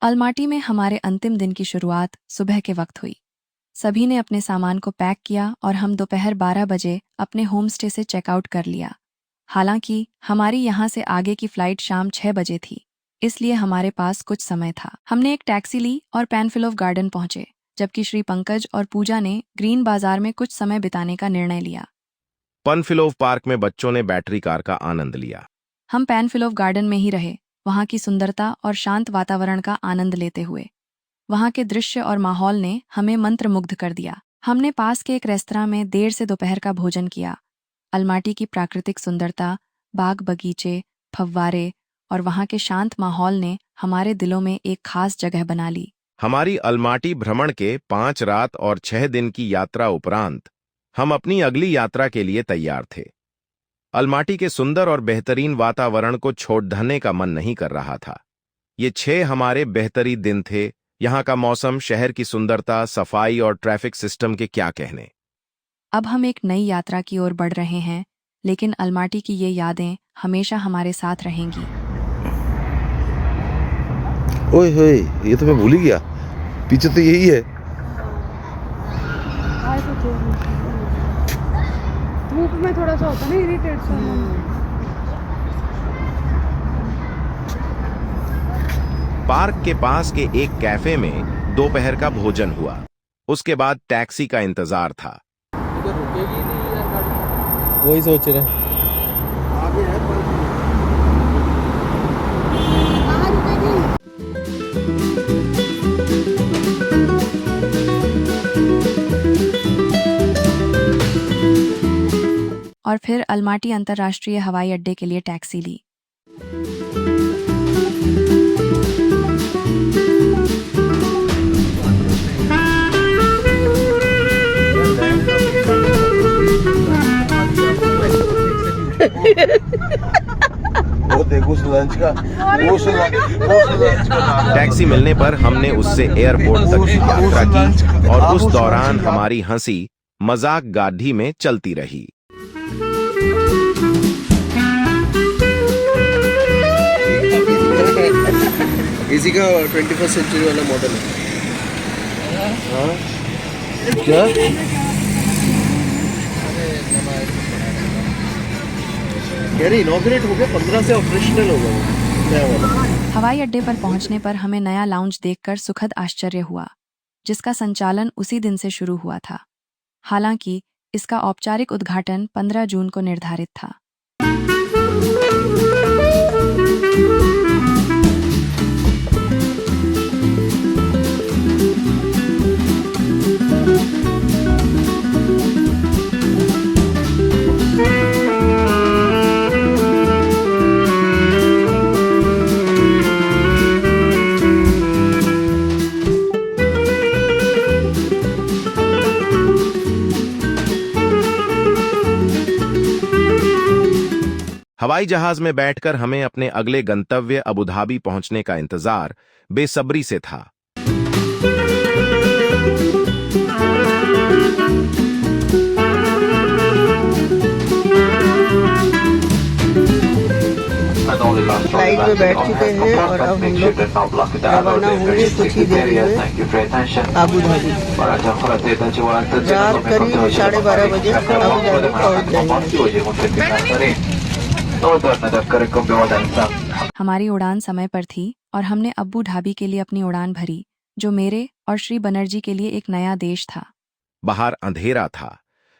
Almaty में हमारे अंतिम दिन की शुरुआत सुबह के वक्त हुई। सभी ने अपने सामान को पैक किया और हम दोपहर 12 बजे अपने होमस्टे से चेकआउट कर लिया। हालांकि हमारी यहाँ से आगे की फ्लाइट शाम 6 बजे थी, इसलिए हमारे पास कुछ समय था। हमने एक टैक्सी ली और पैनफिलोव गार्डन पहुंचे, जबकि श्री पंकज और पूजा ने ग्रीन बाजार में कुछ समय बिताने का निर्णय लिया। पनफिलोव पार्क में बच्चों ने बैटरी कार का आनंद लिया। हम पैनफिलोव गार्डन में ही रहे, वहाँ की सुंदरता और शांत वातावरण का आनंद लेते हुए। वहाँ के दृश्य और माहौल ने हमें मंत्रमुग्ध कर दिया। हमने पास के एक रेस्तरां में देर से दोपहर का भोजन किया। अलमाटी की प्राकृतिक सुंदरता, बाग बगीचे, फव्वारे और वहाँ के शांत माहौल ने हमारे दिलों में एक खास जगह बना ली। हमारी अलमाटी भ्रमण के 5 रात और 6 दिन की यात्रा उपरांत हम अपनी अगली यात्रा के लिए तैयार थे। अलमाटी के सुंदर और बेहतरीन वातावरण को छोड़ने का मन नहीं कर रहा था। ये 6 हमारे बेहतरीन दिन थे। यहाँ का मौसम, शहर की सुंदरता, सफाई और ट्रैफिक सिस्टम के क्या कहने। अब हम एक नई यात्रा की ओर बढ़ रहे हैं, लेकिन अलमाटी की ये यादें हमेशा हमारे साथ रहेंगी। ओए होए, ये तो मैं भूल ही गया। पीछे तो यही है। धूप में थोड़ा सा होता ना इरिटेट सा। पार्क के पास के एक कैफे में दोपहर का भोजन हुआ। उसके बाद टैक्सी का इंतजार था। वही सोच रहे हैं। और फिर अलमाटी अंतर्राष्ट्रीय हवाई अड्डे के लिए टैक्सी ली। टैक्सी मिलने पर हमने उससे एयरपोर्ट तक की यात्रा की और उस दौरान हमारी हंसी मजाक गाड़ी में चलती रही। इसी का 21st सेंचुरी वाला मॉडल है। हाँ क्या? यार इनॉग्रेट हो गया, 15 से ऑपरेशनल हो गया नया वाला। हवाई अड्डे पर पहुंचने पर हमें नया लाउंज देखकर सुखद आश्चर्य हुआ, जिसका संचालन उसी दिन से शुरू हुआ था। हालांकि इसका औपचारिक उद्घाटन 15 जून को निर्धारित था। हवाई जहाज में बैठकर हमें अपने अगले गंतव्य अबू धाबी पहुंचने का इंतजार बेसब्री से था। फ्लाइट में बैठ चुके हैं और अब हम लोग रवाना होंगे कुछ ही देर में अबू धाबी। रात करीब 12:30 बजे अबू धाबी पहुंच जाएंगे। हमारी उड़ान समय पर थी और हमने अब्बू धाबी के लिए अपनी उड़ान भरी, जो मेरे और श्री बनर्जी के लिए एक नया देश था। बाहर अंधेरा था,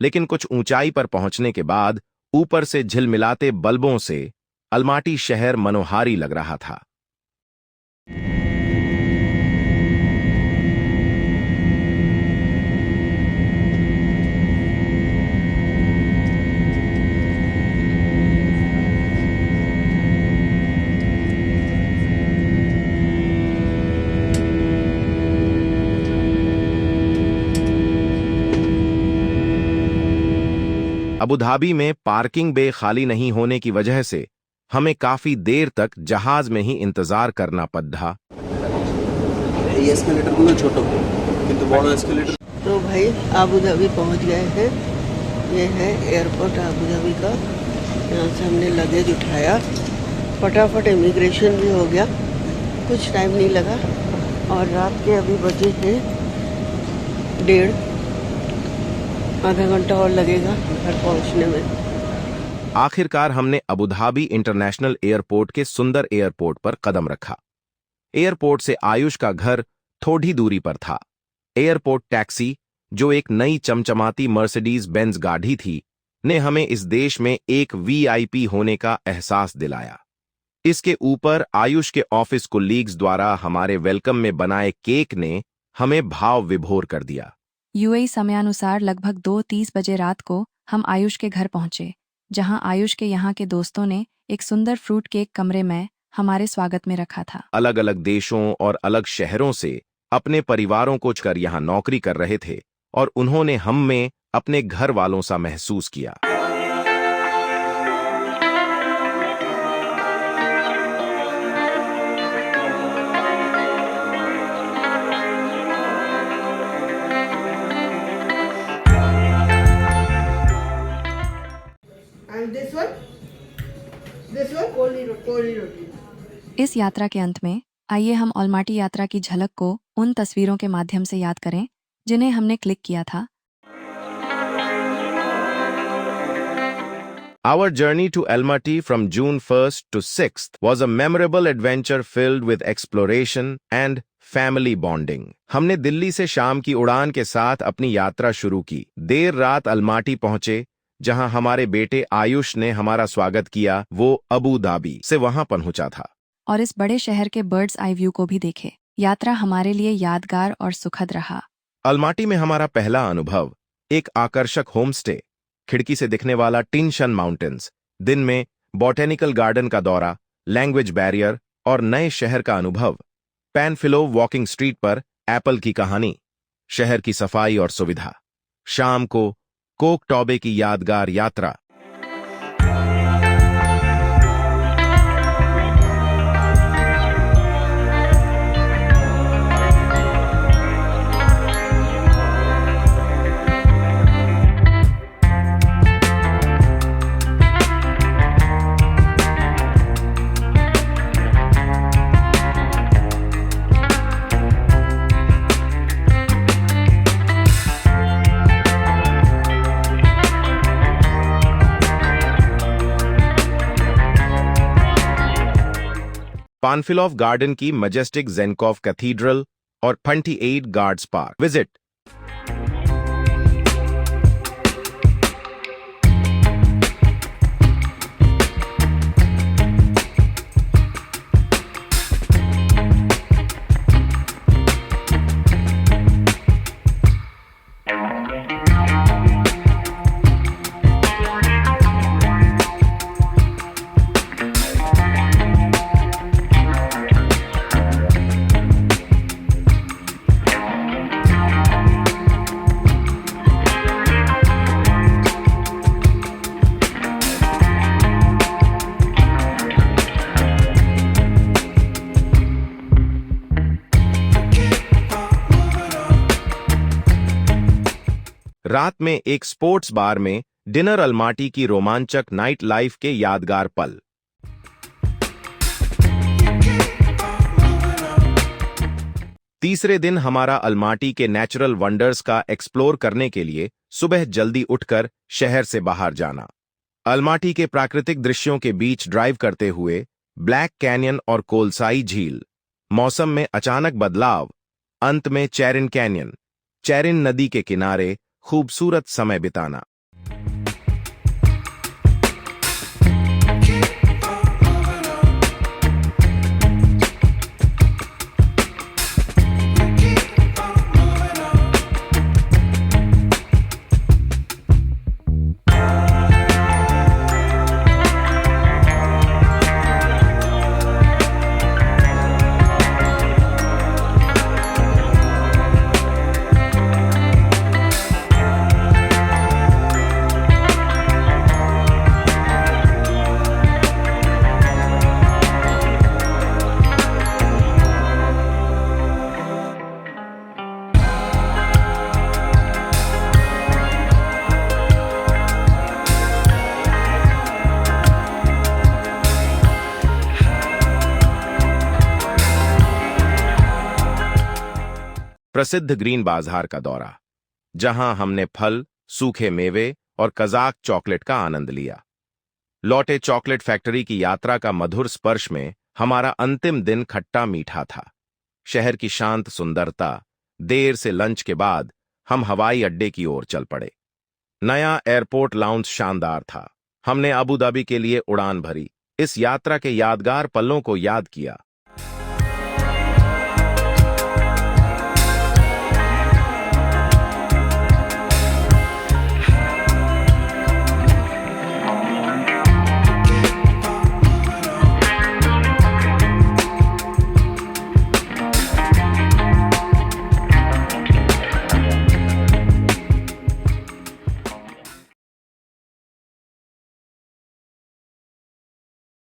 लेकिन कुछ ऊंचाई पर पहुंचने के बाद ऊपर से झिलमिलाते बल्बों से अलमाटी शहर मनोहारी लग रहा था। अबू धाबी में पार्किंग बे खाली नहीं होने की वजह से हमें काफी देर तक जहाज में ही इंतजार करना पड़ा। तो भाई अबू धाबी पहुंच गए हैं। ये है एयरपोर्ट अबू धाबी का। यहाँ से हमने लगेज उठाया, फटाफट इमिग्रेशन भी हो गया, कुछ टाइम नहीं लगा। और रात के अभी बजे हैं 1:30। आधा घंटा और लगेगा घर पहुंचने में। आखिरकार हमने अबू धाबी इंटरनेशनल एयरपोर्ट के सुंदर एयरपोर्ट पर कदम रखा। एयरपोर्ट से आयुष का घर थोड़ी दूरी पर था। एयरपोर्ट टैक्सी, जो एक नई चमचमाती मर्सिडीज बेंज गाड़ी थी, ने हमें इस देश में एक वीआईपी होने का एहसास दिलाया। इसके ऊपर आयुष के ऑफिस कोलीग्स द्वारा हमारे वेलकम में बनाए केक ने हमें भाव विभोर कर दिया। यूएई समयानुसार लगभग 2:30 बजे रात को हम आयुष के घर पहुंचे, जहां आयुष के यहाँ के दोस्तों ने एक सुंदर फ्रूट केक कमरे में हमारे स्वागत में रखा था। अलग अलग देशों और अलग शहरों से अपने परिवारों को छोड़कर यहाँ नौकरी कर रहे थे और उन्होंने हम में अपने घर वालों सा महसूस किया। And this one कोली रोटी। इस यात्रा के अंत में आइए हम ऑलमाटी यात्रा की झलक को उन तस्वीरों के माध्यम से याद करें जिन्हें हमने क्लिक किया था। Our journey to Almaty from June 1st to 6th was a memorable adventure filled with exploration and family bonding. हमने दिल्ली से शाम की उड़ान के साथ अपनी यात्रा शुरू की। देर रात अलमाटी पहुंचे, जहां हमारे बेटे आयुष ने हमारा स्वागत किया। वो अबू धाबी से वहां पहुंचा था और इस बड़े शहर के बर्ड्स आई व्यू को भी देखे। यात्रा हमारे लिए यादगार और सुखद रहा। अलमाटी में हमारा पहला अनुभव एक आकर्षक होमस्टे, खिड़की से दिखने वाला टिनशन माउंटेन्स, दिन में बॉटेनिकल गार्डन का दौरा, लैंग्वेज बैरियर और नए शहर का अनुभव, पैनफिलो वॉकिंग स्ट्रीट पर एप्पल की कहानी, शहर की सफाई और सुविधा, शाम को कोक टॉबे की यादगार यात्रा। पानफिलॉफ गार्डन की मजेस्टिक जेनकॉफ कैथीड्रल और 28 गार्ड्स पार्क विजिट। रात में एक स्पोर्ट्स बार में डिनर, अलमाटी की रोमांचक नाइट लाइफ के यादगार पल। तीसरे दिन हमारा अलमाटी के नेचुरल वंडर्स का एक्सप्लोर करने के लिए सुबह जल्दी उठकर शहर से बाहर जाना। अलमाटी के प्राकृतिक दृश्यों के बीच ड्राइव करते हुए ब्लैक कैनियन और कोलसाई झील, मौसम में अचानक बदलाव, अंत में चैरिन कैनियन, चैरिन नदी के किनारे खूबसूरत समय बिताना। प्रसिद्ध ग्रीन बाजार का दौरा, जहां हमने फल, सूखे मेवे और कजाक चॉकलेट का आनंद लिया। लौटे चॉकलेट फैक्ट्री की यात्रा का मधुर स्पर्श में हमारा अंतिम दिन खट्टा मीठा था। शहर की शांत सुंदरता, देर से लंच के बाद हम हवाई अड्डे की ओर चल पड़े। नया एयरपोर्ट लाउंज शानदार था। हमने अबू धाबी के लिए उड़ान भरी, इस यात्रा के यादगार पलों को याद किया